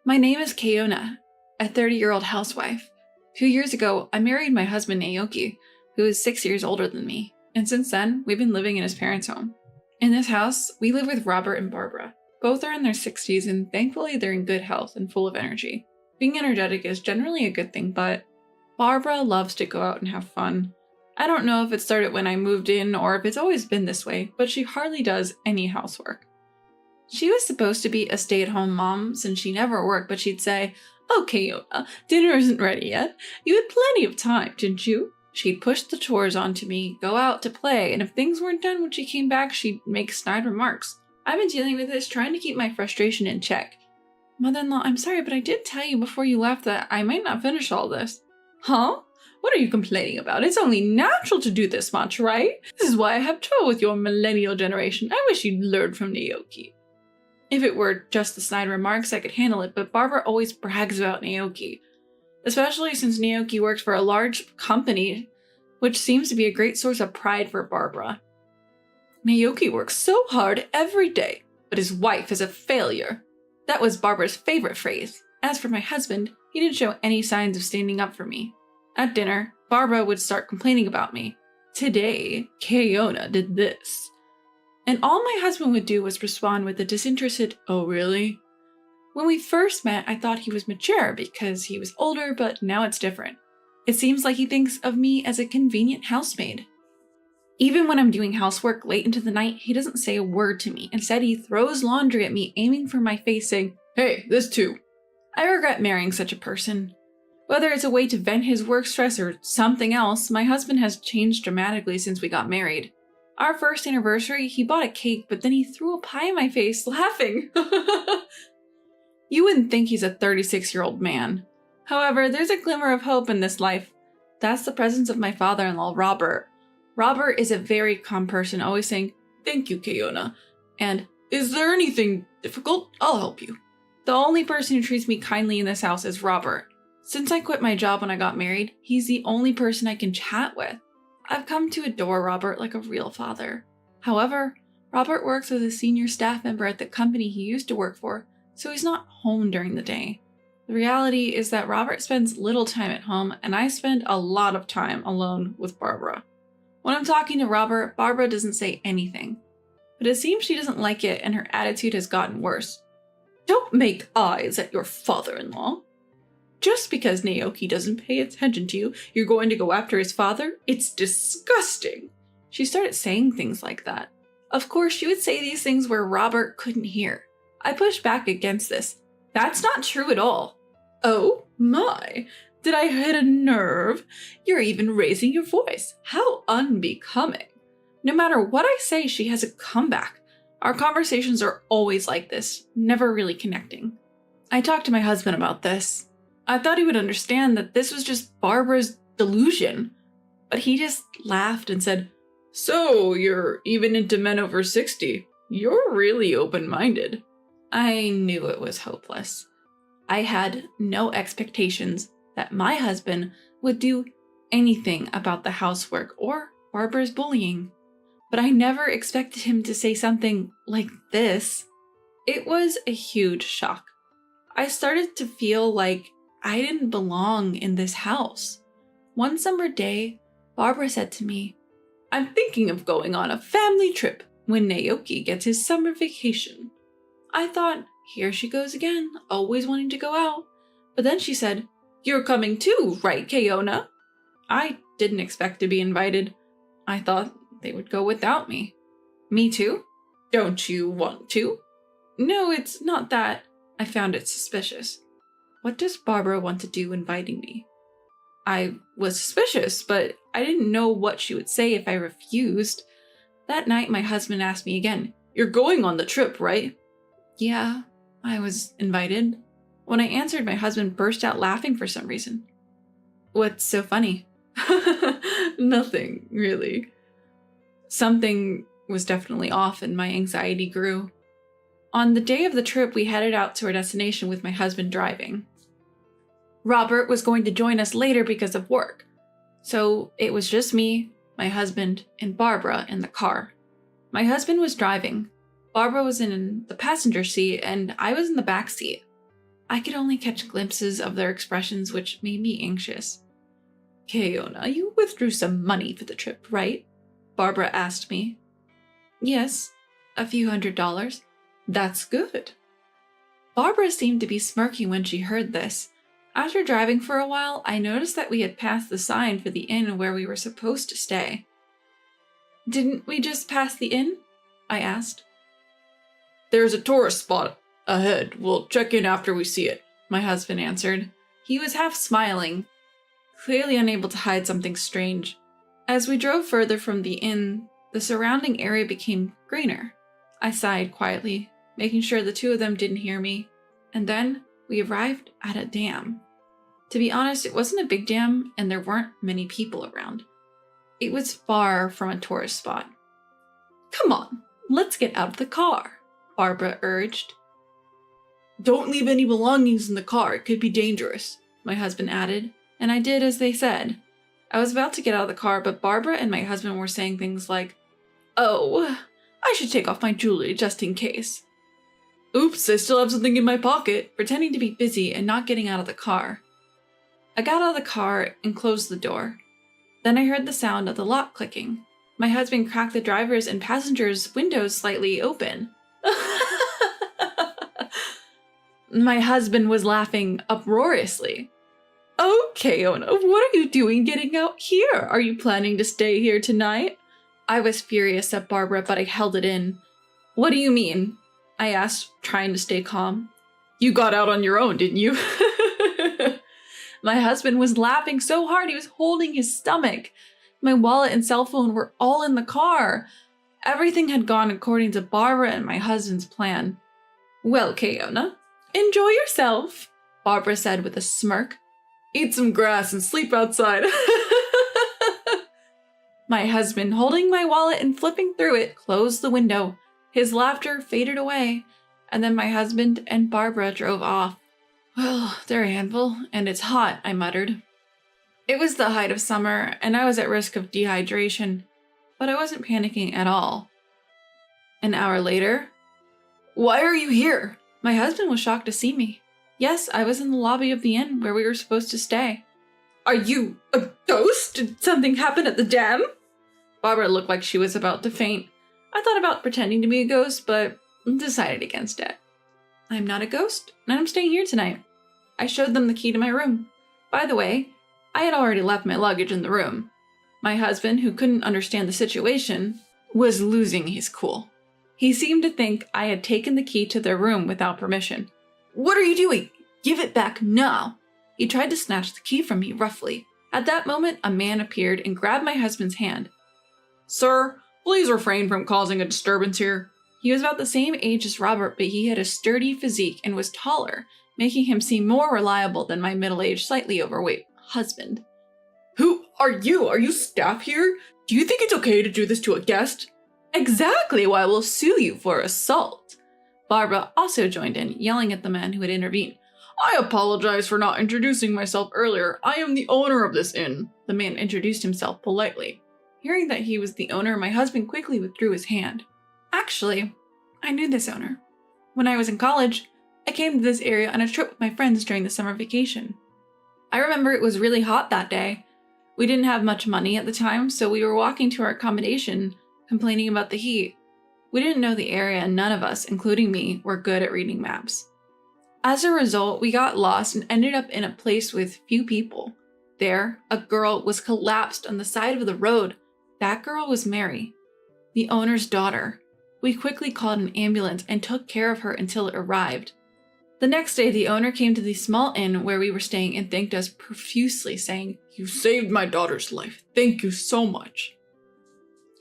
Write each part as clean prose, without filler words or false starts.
My name is Kayona, a 30-year-old housewife. 2 years ago, I married my husband Naoki, who is 6 years older than me, and since then, we've been living in his parents' home. In this house, we live with Robert and Barbara. Both are in their 60s, and thankfully they're in good health and full of energy. Being energetic is generally a good thing, but Barbara loves to go out and have fun. I don't know if it started when I moved in or if it's always been this way, but she hardly does any housework. She was supposed to be a stay-at-home mom since she never worked, but she'd say, "Okay, Yona, dinner isn't ready yet. You had plenty of time, didn't you?" She'd push the chores onto me, go out to play, and if things weren't done when she came back, she'd make snide remarks. I've been dealing with this, trying to keep my frustration in check. "Mother-in-law, I'm sorry, but I did tell you before you left that I might not finish all this." "Huh? What are you complaining about? It's only natural to do this much, right? This is why I have trouble with your millennial generation. I wish you'd learn from Naoki." If it were just the snide remarks, I could handle it, but Barbara always brags about Naoki. Especially since Naoki works for a large company, which seems to be a great source of pride for Barbara. "Naoki works so hard every day, but his wife is a failure." That was Barbara's favorite phrase. As for my husband, he didn't show any signs of standing up for me. At dinner, Barbara would start complaining about me. "Today, Kayona did this." And all my husband would do was respond with a disinterested, "Oh, really?" When we first met, I thought he was mature because he was older, but now it's different. It seems like he thinks of me as a convenient housemaid. Even when I'm doing housework late into the night, he doesn't say a word to me. Instead, he throws laundry at me, aiming for my face, saying, "Hey, this too." I regret marrying such a person. Whether it's a way to vent his work stress or something else, my husband has changed dramatically since we got married. Our first anniversary, he bought a cake, but then he threw a pie in my face, laughing. You wouldn't think he's a 36-year-old man. However, there's a glimmer of hope in this life. That's the presence of my father-in-law, Robert. Robert is a very calm person, always saying, "Thank you, Kayona," and "Is there anything difficult? I'll help you." The only person who treats me kindly in this house is Robert. Since I quit my job when I got married, he's the only person I can chat with. I've come to adore Robert like a real father. However, Robert works as a senior staff member at the company he used to work for, so he's not home during the day. The reality is that Robert spends little time at home, and I spend a lot of time alone with Barbara. When I'm talking to Robert, Barbara doesn't say anything. But it seems she doesn't like it, and her attitude has gotten worse. "Don't make eyes at your father-in-law. Just because Naoki doesn't pay attention to you, you're going to go after his father? It's disgusting." She started saying things like that. Of course, she would say these things where Robert couldn't hear. I pushed back against this. "That's not true at all." "Oh my, did I hit a nerve? You're even raising your voice. How unbecoming." No matter what I say, she has a comeback. Our conversations are always like this, never really connecting. I talked to my husband about this. I thought he would understand that this was just Barbara's delusion, but he just laughed and said, "So you're even into men over 60. You're really open-minded." I knew it was hopeless. I had no expectations that my husband would do anything about the housework or Barbara's bullying, but I never expected him to say something like this. It was a huge shock. I started to feel like I didn't belong in this house. One summer day, Barbara said to me, "I'm thinking of going on a family trip when Naoki gets his summer vacation." I thought, here she goes again, always wanting to go out. But then she said, "You're coming too, right, Kayona?" I didn't expect to be invited. I thought they would go without me. "Me too? Don't you want to?" "No, it's not that." I found it suspicious. What does Barbara want to do inviting me? I was suspicious, but I didn't know what she would say if I refused. That night, my husband asked me again, "You're going on the trip, right?" Yeah, I was invited. When I answered, my husband burst out laughing for some reason. "What's so funny?" "Nothing, really." Something was definitely off and my anxiety grew. On the day of the trip, we headed out to our destination with my husband driving. Robert was going to join us later because of work. So it was just me, my husband, and Barbara in the car. My husband was driving. Barbara was in the passenger seat and I was in the back seat. I could only catch glimpses of their expressions, which made me anxious. Keona, you withdrew some money for the trip, right? Barbara asked me. Yes, a few $100s. That's good. Barbara seemed to be smirking when she heard this. After driving for a while, I noticed that we had passed the sign for the inn where we were supposed to stay. Didn't we just pass the inn? I asked. There's a tourist spot ahead. We'll check in after we see it, my husband answered. He was half smiling, clearly unable to hide something strange. As we drove further from the inn, the surrounding area became greener. I sighed quietly, making sure the two of them didn't hear me. And then we arrived at a dam. To be honest, it wasn't a big dam, and there weren't many people around. It was far from a tourist spot. Come on, let's get out of the car, Barbara urged. Don't leave any belongings in the car, it could be dangerous, my husband added, and I did as they said. I was about to get out of the car, but Barbara and my husband were saying things like, "Oh, I should take off my jewelry just in case." Oops, I still have something in my pocket, pretending to be busy and not getting out of the car. I got out of the car and closed the door. Then I heard the sound of the lock clicking. My husband cracked the driver's and passenger's windows slightly open. My husband was laughing uproariously. Okay, Ona, what are you doing getting out here? Are you planning to stay here tonight? I was furious at Barbara, but I held it in. What do you mean? I asked, trying to stay calm. You got out on your own, didn't you? My husband was laughing so hard he was holding his stomach. My wallet and cell phone were all in the car. Everything had gone according to Barbara and my husband's plan. Well, Keona, enjoy yourself, Barbara said with a smirk. Eat some grass and sleep outside. My husband, holding my wallet and flipping through it, closed the window. His laughter faded away, and then my husband and Barbara drove off. Well, they're a handful, and it's hot, I muttered. It was the height of summer, and I was at risk of dehydration, but I wasn't panicking at all. An hour later, why are you here? My husband was shocked to see me. Yes, I was in the lobby of the inn where we were supposed to stay. Are you a ghost? Did something happen at the dam? Barbara looked like she was about to faint. I thought about pretending to be a ghost, but decided against it. I'm not a ghost, and I'm staying here tonight. I showed them the key to my room. By the way, I had already left my luggage in the room. My husband, who couldn't understand the situation, was losing his cool. He seemed to think I had taken the key to their room without permission. What are you doing? Give it back now. He tried to snatch the key from me roughly. At that moment, a man appeared and grabbed my husband's hand. Sir, please refrain from causing a disturbance here. He was about the same age as Robert, but he had a sturdy physique and was taller, making him seem more reliable than my middle-aged, slightly overweight husband. Who are you? Are you staff here? Do you think it's okay to do this to a guest? Exactly why we'll sue you for assault. Barbara also joined in, yelling at the man who had intervened. I apologize for not introducing myself earlier. I am the owner of this inn. The man introduced himself politely. Hearing that he was the owner, my husband quickly withdrew his hand. Actually, I knew this owner. When I was in college, I came to this area on a trip with my friends during the summer vacation. I remember it was really hot that day. We didn't have much money at the time, so we were walking to our accommodation, complaining about the heat. We didn't know the area, and none of us, including me, were good at reading maps. As a result, we got lost and ended up in a place with few people. There, a girl was collapsed on the side of the road. That girl was Mary, the owner's daughter. We quickly called an ambulance and took care of her until it arrived. The next day, the owner came to the small inn where we were staying and thanked us profusely, saying, "You saved my daughter's life. Thank you so much."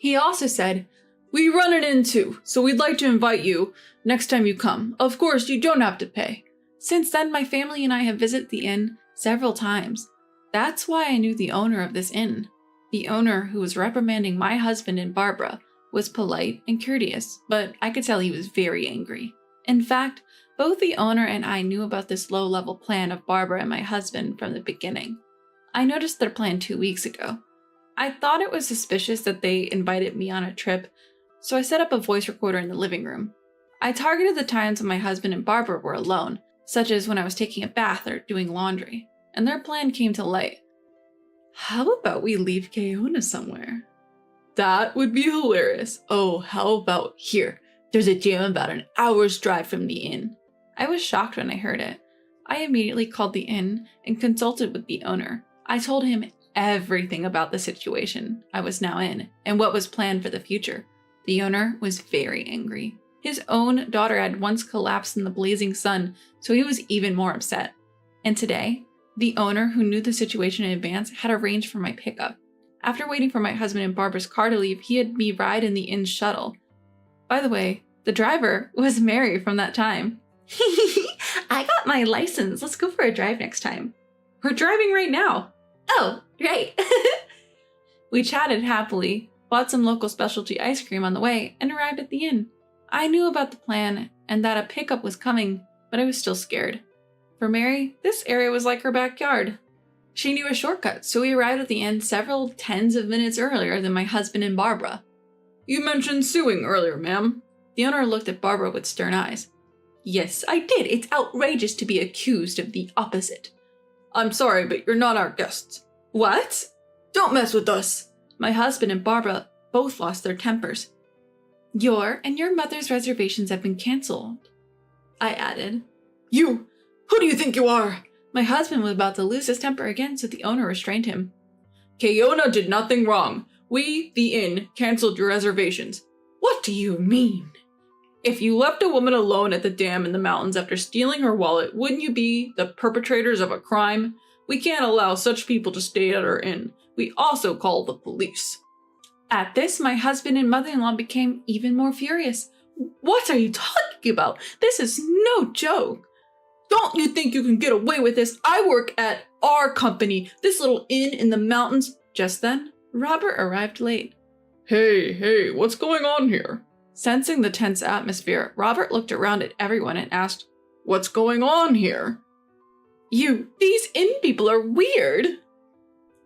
He also said, "We run an inn too, so we'd like to invite you next time you come. Of course, you don't have to pay." Since then, my family and I have visited the inn several times. That's why I knew the owner of this inn. The owner, who was reprimanding my husband and Barbara, was polite and courteous, but I could tell he was very angry. In fact, both the owner and I knew about this low-level plan of Barbara and my husband from the beginning. I noticed their plan 2 weeks ago. I thought it was suspicious that they invited me on a trip, so I set up a voice recorder in the living room. I targeted the times when my husband and Barbara were alone, such as when I was taking a bath or doing laundry, and their plan came to light. How about we leave Keona somewhere? That would be hilarious. Oh, how about here? There's a gym about an hour's drive from the inn. I was shocked when I heard it. I immediately called the inn and consulted with the owner. I told him everything about the situation I was now in and what was planned for the future. The owner was very angry. His own daughter had once collapsed in the blazing sun, so he was even more upset. And today, the owner, who knew the situation in advance, had arranged for my pickup. After waiting for my husband and Barbara's car to leave, he had me ride in the inn's shuttle. By the way, the driver was Mary from that time. I got my license. Let's go for a drive next time. We're driving right now. Oh, right. We chatted happily, bought some local specialty ice cream on the way, and arrived at the inn. I knew about the plan and that a pickup was coming, but I was still scared. For Mary, this area was like her backyard. She knew a shortcut, so we arrived at the inn several tens of minutes earlier than my husband and Barbara. You mentioned suing earlier, ma'am. The owner looked at Barbara with stern eyes. Yes, I did. It's outrageous to be accused of the opposite. I'm sorry, but you're not our guests. What? Don't mess with us. My husband and Barbara both lost their tempers. Your and your mother's reservations have been canceled, I added. You! Who do you think you are? My husband was about to lose his temper again, so the owner restrained him. Keona did nothing wrong. We, the inn, canceled your reservations. What do you mean? If you left a woman alone at the dam in the mountains after stealing her wallet, wouldn't you be the perpetrators of a crime? We can't allow such people to stay at our inn. We also call the police. At this, my husband and mother-in-law became even more furious. What are you talking about? This is no joke. Don't you think you can get away with this? I work at our company, this little inn in the mountains. Just then, Robert arrived late. Hey, what's going on here? Sensing the tense atmosphere, Robert looked around at everyone and asked, What's going on here? These inn people are weird.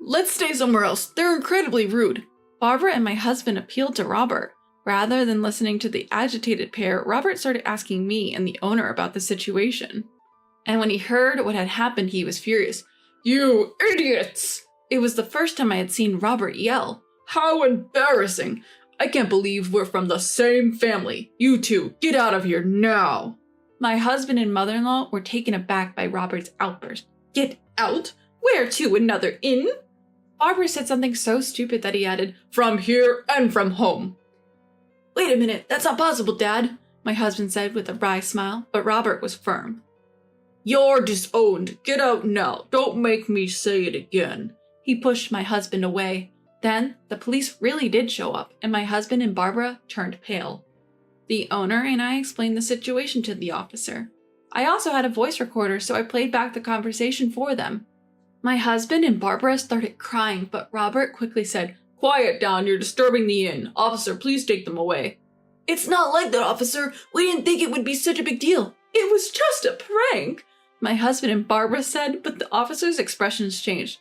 Let's stay somewhere else. They're incredibly rude. Barbara and my husband appealed to Robert. Rather than listening to the agitated pair, Robert started asking me and the owner about the situation. And when he heard what had happened, he was furious. You idiots! It was the first time I had seen Robert yell. How embarrassing! I can't believe we're from the same family. You two, get out of here now! My husband and mother-in-law were taken aback by Robert's outburst. Get out? Where to, another inn? Barbara said something so stupid that he added, From here and from home. Wait a minute, that's not possible, Dad, my husband said with a wry smile, but Robert was firm. You're disowned. Get out now. Don't make me say it again. He pushed my husband away. Then, the police really did show up, and my husband and Barbara turned pale. The owner and I explained the situation to the officer. I also had a voice recorder, so I played back the conversation for them. My husband and Barbara started crying, but Robert quickly said, Quiet down, you're disturbing the inn. Officer, please take them away. It's not like that, officer. We didn't think it would be such a big deal. It was just a prank, my husband and Barbara said, but the officer's expressions changed.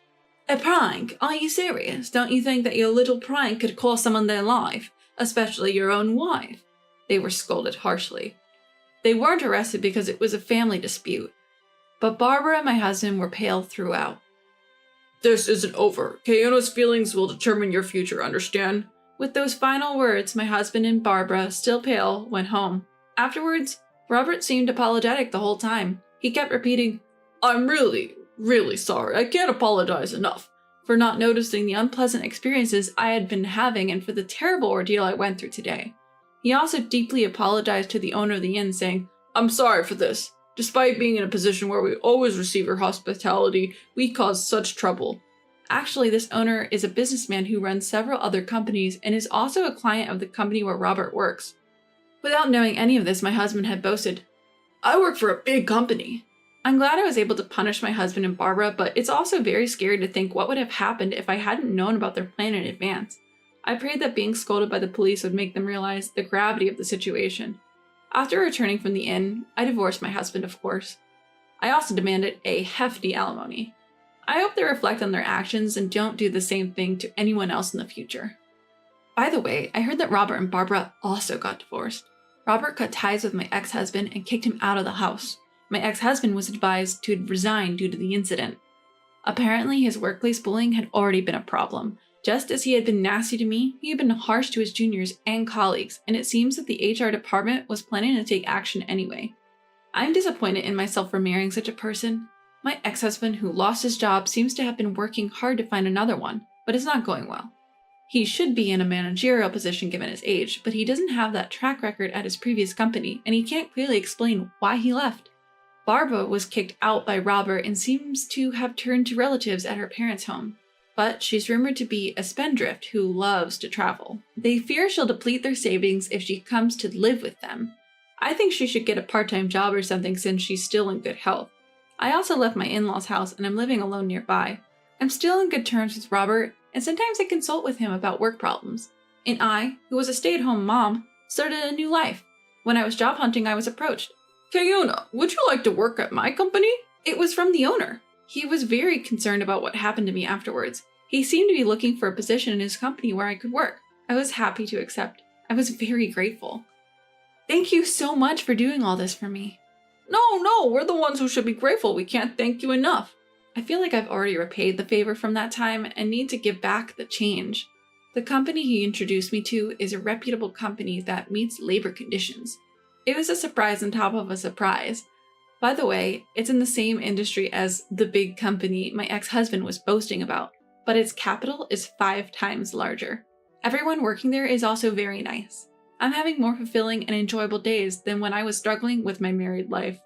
A prank? Are you serious? Don't you think that your little prank could cost someone their life, especially your own wife? They were scolded harshly. They weren't arrested because it was a family dispute, but Barbara and my husband were pale throughout. This isn't over. Keona's feelings will determine your future, understand? With those final words, my husband and Barbara, still pale, went home. Afterwards, Robert seemed apologetic the whole time. He kept repeating, I'm really sorry. I can't apologize enough for not noticing the unpleasant experiences I had been having and for the terrible ordeal I went through today. He also deeply apologized to the owner of the inn, saying, I'm sorry for this. Despite being in a position where we always receive your hospitality, we caused such trouble. Actually, this owner is a businessman who runs several other companies and is also a client of the company where Robert works. Without knowing any of this, my husband had boasted, I work for a big company. I'm glad I was able to punish my husband and Barbara, but it's also very scary to think what would have happened if I hadn't known about their plan in advance. I prayed that being scolded by the police would make them realize the gravity of the situation. After returning from the inn, I divorced my husband, of course. I also demanded a hefty alimony. I hope they reflect on their actions and don't do the same thing to anyone else in the future. By the way, I heard that Robert and Barbara also got divorced. Robert cut ties with my ex-husband and kicked him out of the house. My ex-husband was advised to resign due to the incident. Apparently, his workplace bullying had already been a problem. Just as he had been nasty to me, he had been harsh to his juniors and colleagues, and it seems that the HR department was planning to take action anyway. I'm disappointed in myself for marrying such a person. My ex-husband, who lost his job, seems to have been working hard to find another one, but it's not going well. He should be in a managerial position given his age, but he doesn't have that track record at his previous company, and he can't clearly explain why he left. Barbara was kicked out by Robert and seems to have turned to relatives at her parents' home. But she's rumored to be a spendthrift who loves to travel. They fear she'll deplete their savings if she comes to live with them. I think she should get a part-time job or something since she's still in good health. I also left my in-laws' house and I'm living alone nearby. I'm still in good terms with Robert, and sometimes I consult with him about work problems. And I, who was a stay-at-home mom, started a new life. When I was job hunting, I was approached. "Kayuna, would you like to work at my company?" It was from the owner. He was very concerned about what happened to me afterwards. He seemed to be looking for a position in his company where I could work. I was happy to accept. I was very grateful. Thank you so much for doing all this for me. No, we're the ones who should be grateful. We can't thank you enough. I feel like I've already repaid the favor from that time and need to give back the change. The company he introduced me to is a reputable company that meets labor conditions. It was a surprise on top of a surprise. By the way, it's in the same industry as the big company my ex-husband was boasting about, but its capital is 5 times larger. Everyone working there is also very nice. I'm having more fulfilling and enjoyable days than when I was struggling with my married life.